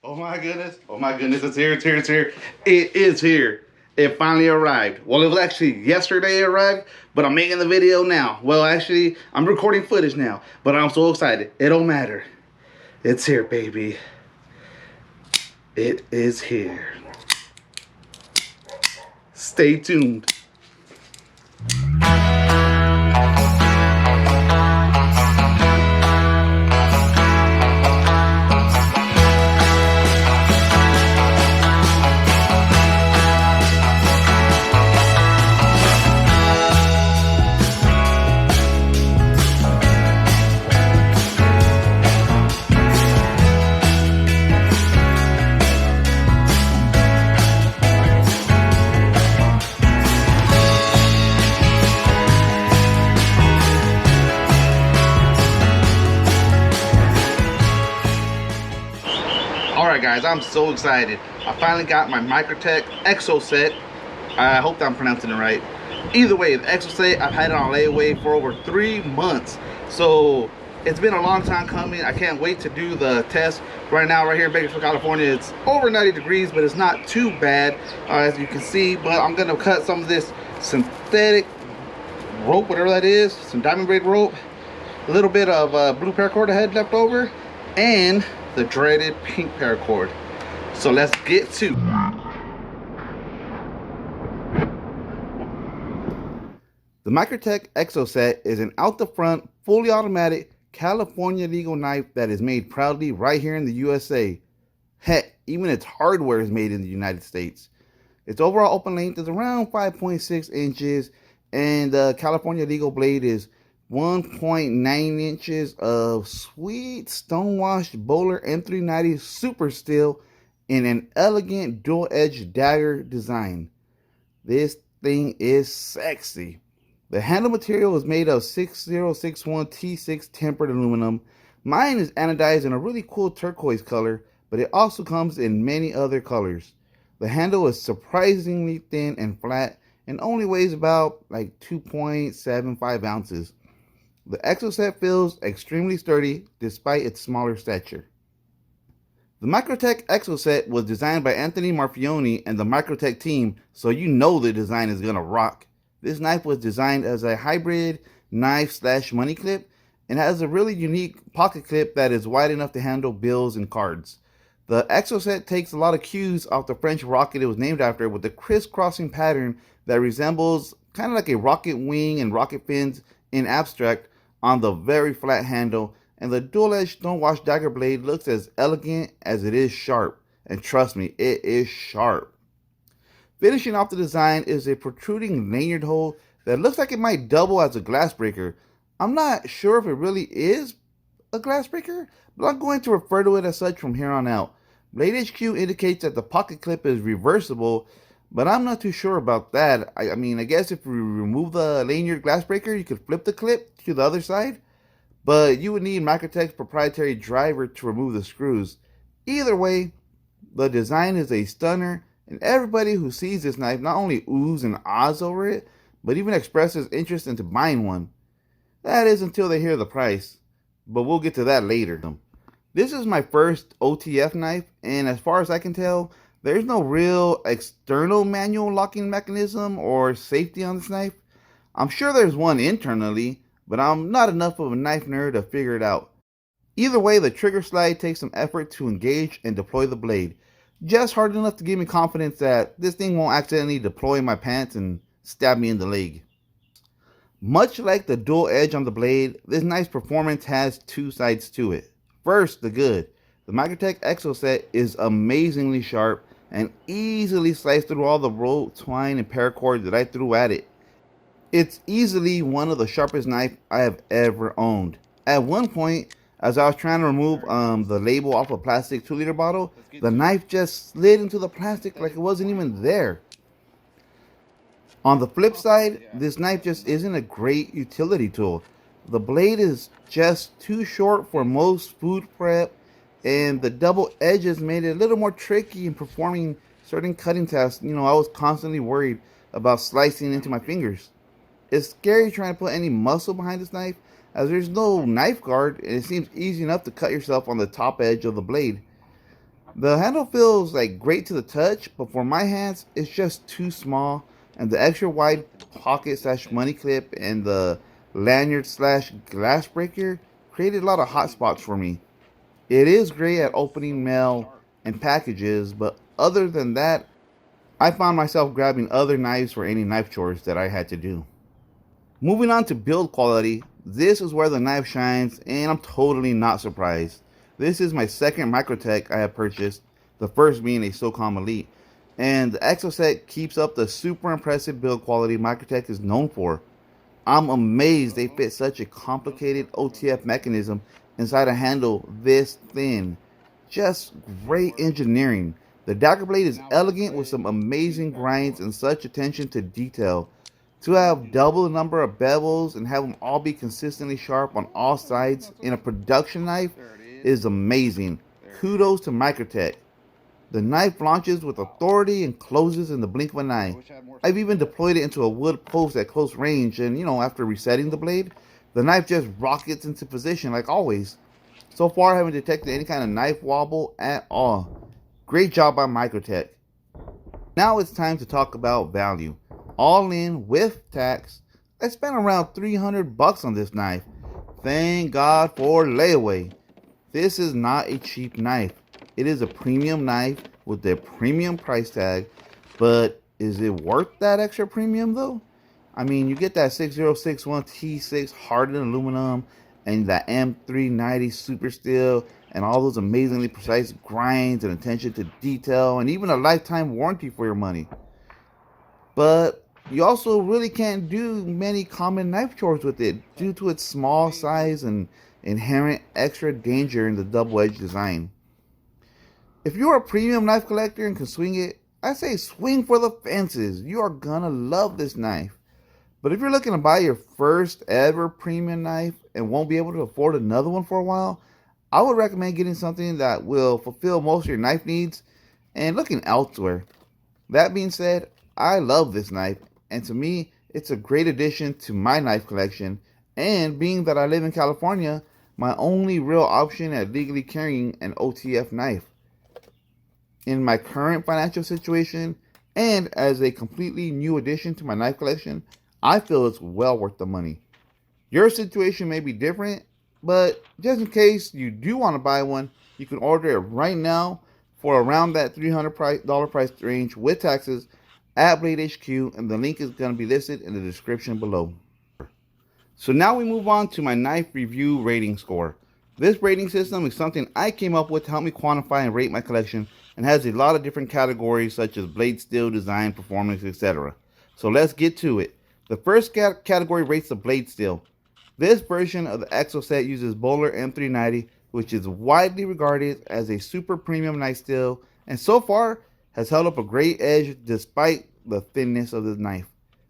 Oh my goodness. Oh my goodness. It's here. It's here. It's here. It is here. It finally arrived. Well, it was actually yesterday it arrived, but I'm making the video now. Well, actually, I'm recording footage now, but I'm so excited. It don't matter. It's here, baby. It is here. Stay tuned. Alright guys, I'm so excited. I finally got my Microtech Exocet. I hope that I'm pronouncing it right. Either way, the Exocet, I've had it on layaway for over 3 months. So it's been a long time coming. I can't wait to do the test. Right now, right here in Bakersfield, California, it's over 90 degrees, but it's not too bad, as you can see. But I'm gonna cut some of this synthetic rope, whatever that is, some diamond braid rope, a little bit of blue paracord I had left over, and the dreaded pink paracord. So let's get to the Microtech Exocet. Is an out the front, fully automatic California legal knife that is made proudly right here in the USA. Heck, even its hardware is made in the United States. Its overall open length is around 5.6 inches, and the California legal blade is 1.9 inches of sweet stonewashed Bowler M390 super steel in an elegant dual-edged dagger design. This thing is sexy. The handle material is made of 6061 T6 tempered aluminum. Mine is anodized in a really cool turquoise color, but it also comes in many other colors. The handle is surprisingly thin and flat and only weighs about like 2.75 ounces. The Exocet feels extremely sturdy despite its smaller stature. The Microtech Exocet was designed by Anthony Marfione and the Microtech team, so you know the design is gonna rock. This knife was designed as a hybrid knife / money clip and has a really unique pocket clip that is wide enough to handle bills and cards. The Exocet takes a lot of cues off the French rocket it was named after, with a crisscrossing pattern that resembles kind of like a rocket wing and rocket fins in abstract on the very flat handle, and the dual-edged stonewashed dagger blade looks as elegant as it is sharp. And trust me, it is sharp. Finishing off the design is a protruding lanyard hole that looks like it might double as a glass breaker. I'm not sure if it really is a glass breaker, but I'm going to refer to it as such from here on out. Blade HQ indicates that the pocket clip is reversible, but I'm not too sure about that. I mean, I guess if you remove the lanyard glass breaker, you could flip the clip to the other side, but you would need Microtech's proprietary driver to remove the screws. Either way, the design is a stunner, and everybody who sees this knife not only oohs and ahs over it, but even expresses interest into buying one. That is until they hear the price, but we'll get to that later. This is my first OTF knife, and as far as I can tell, there's no real external manual locking mechanism or safety on this knife. I'm sure there's one internally, but I'm not enough of a knife nerd to figure it out. Either way, the trigger slide takes some effort to engage and deploy the blade. Just hard enough to give me confidence that this thing won't accidentally deploy in my pants and stab me in the leg. Much like the dual edge on the blade, this knife's performance has two sides to it. First, the good. The Microtech Exocet is amazingly sharp and easily sliced through all the rope, twine, and paracord that I threw at it. It's easily one of the sharpest knives I have ever owned. At one point, as I was trying to remove the label off a plastic 2-liter bottle, the knife just slid into the plastic like it wasn't even there. On the flip side, this knife just isn't a great utility tool. The blade is just too short for most food prep, and the double edges made it a little more tricky in performing certain cutting tasks. I was constantly worried about slicing into my fingers. It's scary trying to put any muscle behind this knife, as there's no knife guard and it seems easy enough to cut yourself on the top edge of the blade. The handle feels like great to the touch, but for my hands, it's just too small, and the extra wide pocket slash money clip and the lanyard slash glass breaker created a lot of hot spots for me. It is great at opening mail and packages, but other than that, I found myself grabbing other knives for any knife chores that I had to do. Moving on to build quality, this is where the knife shines, and I'm totally not surprised. This is my second Microtech I have purchased, the first being a SOCOM Elite, and the Exocet keeps up the super impressive build quality Microtech is known for. I'm amazed they fit such a complicated OTF mechanism inside a handle this thin. Just great engineering. The dagger blade is elegant with some amazing grinds and such attention to detail. To have double the number of bevels and have them all be consistently sharp on all sides in a production knife is amazing. Kudos to Microtech. The knife launches with authority and closes in the blink of an eye. I've even deployed it into a wood post at close range, and after resetting the blade, the knife just rockets into position like always. So far, I haven't detected any kind of knife wobble at all. Great job by Microtech. Now it's time to talk about value. All in with tax, I spent around $300 on this knife. Thank God for layaway. This is not a cheap knife. It is a premium knife with a premium price tag, but is it worth that extra premium though? I mean, you get that 6061 T6 hardened aluminum and that M390 super steel and all those amazingly precise grinds and attention to detail and even a lifetime warranty for your money. But you also really can't do many common knife chores with it due to its small size and inherent extra danger in the double-edged design. If you're a premium knife collector and can swing it, I say swing for the fences. You are gonna love this knife. But if you're looking to buy your first ever premium knife and won't be able to afford another one for a while, I would recommend getting something that will fulfill most of your knife needs and looking elsewhere. That being said, I love this knife, and to me, it's a great addition to my knife collection, and being that I live in California, my only real option at legally carrying an OTF knife. In my current financial situation, and as a completely new addition to my knife collection, I feel it's well worth the money. Your situation may be different, but just in case you do want to buy one, you can order it right now for around that $300 price range with taxes at Blade HQ, and the link is going to be listed in the description below. So now we move on to my knife review rating score. This rating system is something I came up with to help me quantify and rate my collection, and has a lot of different categories such as blade steel, design, performance, etc. So let's get to it. The first category rates the blade steel. This version of the Exocet uses Bowler M390, which is widely regarded as a super premium knife steel, and so far has held up a great edge despite the thinness of this knife.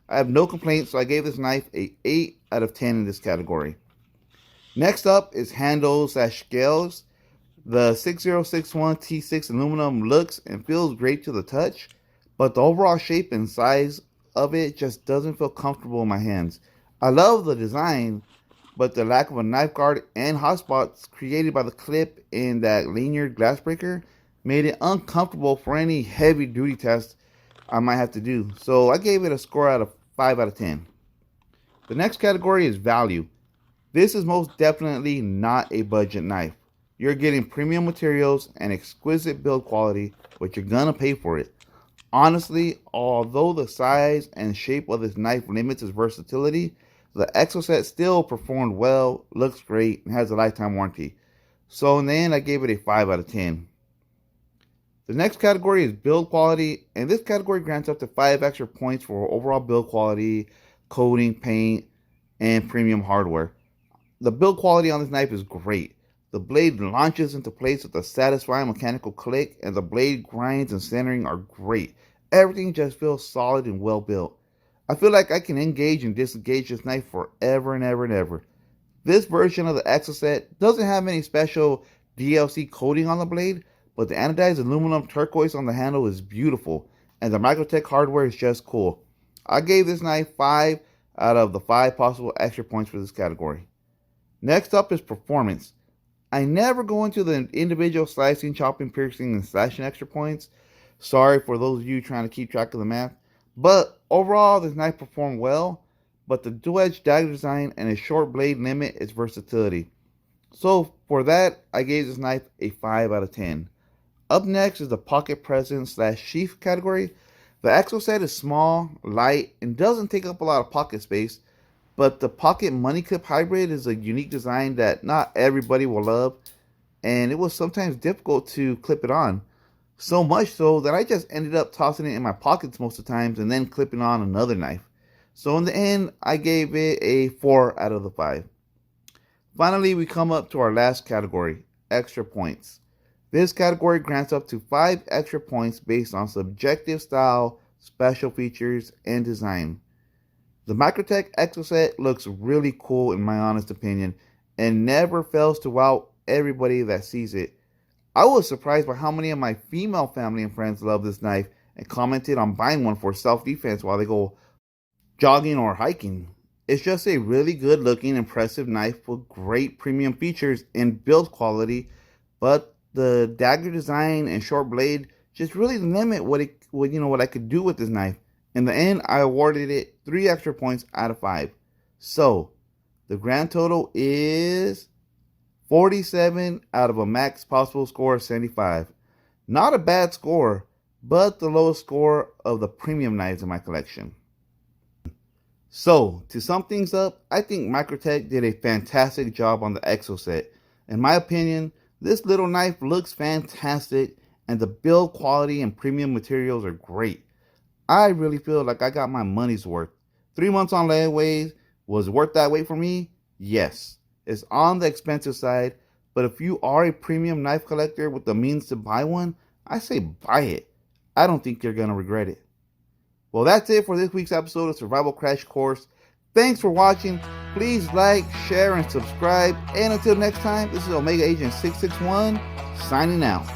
I have no complaints, so I gave this knife a 8 out of 10 in this category. Next up is handles / scales. The 6061 T6 aluminum looks and feels great to the touch, but the overall shape and size of it just doesn't feel comfortable in my hands. I love the design, but the lack of a knife guard and hotspots created by the clip in that lanyard glass breaker made it uncomfortable for any heavy duty test I might have to do. So I gave it a score out of 5 out of 10. The next category is value. This is most definitely not a budget knife. You're getting premium materials and exquisite build quality, but you're gonna pay for it. Honestly, although the size and shape of this knife limits its versatility, the Exocet still performed well, looks great, and has a lifetime warranty. So in the end, I gave it a 5 out of 10. The next category is build quality, and this category grants up to 5 extra points for overall build quality, coating, paint, and premium hardware. The build quality on this knife is great. The blade launches into place with a satisfying mechanical click, and the blade grinds and centering are great. Everything just feels solid and well built. I feel like I can engage and disengage this knife forever and ever and ever. This version of the Exocet doesn't have any special DLC coating on the blade, but the anodized aluminum turquoise on the handle is beautiful, and the Microtech hardware is just cool. I gave this knife 5 out of the 5 possible extra points for this category. Next up is performance. I never go into the individual slicing, chopping, piercing, and slashing extra points. Sorry for those of you trying to keep track of the math. But overall, this knife performed well, but the dual edge dagger design and its short blade limit its versatility. So for that, I gave this knife a 5 out of 10. Up next is the pocket present slash sheath category. The Exocet is small, light, and doesn't take up a lot of pocket space, but the pocket money clip hybrid is a unique design that not everybody will love, and it was sometimes difficult to clip it on. So much so that I just ended up tossing it in my pockets most of the times and then clipping on another knife. So in the end, I gave it a 4 out of the 5. Finally, we come up to our last category, extra points. This category grants up to 5 extra points based on subjective style, special features, and design. The Microtech Exocet looks really cool in my honest opinion and never fails to wow everybody that sees it. I was surprised by how many of my female family and friends love this knife and commented on buying one for self-defense while they go jogging or hiking. It's just a really good looking, impressive knife with great premium features and build quality, but the dagger design and short blade just really limit what I could do with this knife. In the end, I awarded it 3 extra points out of 5. So, the grand total is 47 out of a max possible score of 75. Not a bad score, but the lowest score of the premium knives in my collection. So, to sum things up, I think Microtech did a fantastic job on the Exocet. In my opinion, this little knife looks fantastic and the build quality and premium materials are great. I really feel like I got my money's worth. 3 months on layaway was worth that wait for me? Yes. It's on the expensive side, but if you are a premium knife collector with the means to buy one, I say buy it. I don't think you're going to regret it. Well, that's it for this week's episode of Survival Crash Course. Thanks for watching. Please like, share, and subscribe. And until next time, this is Omega Agent 661 signing out.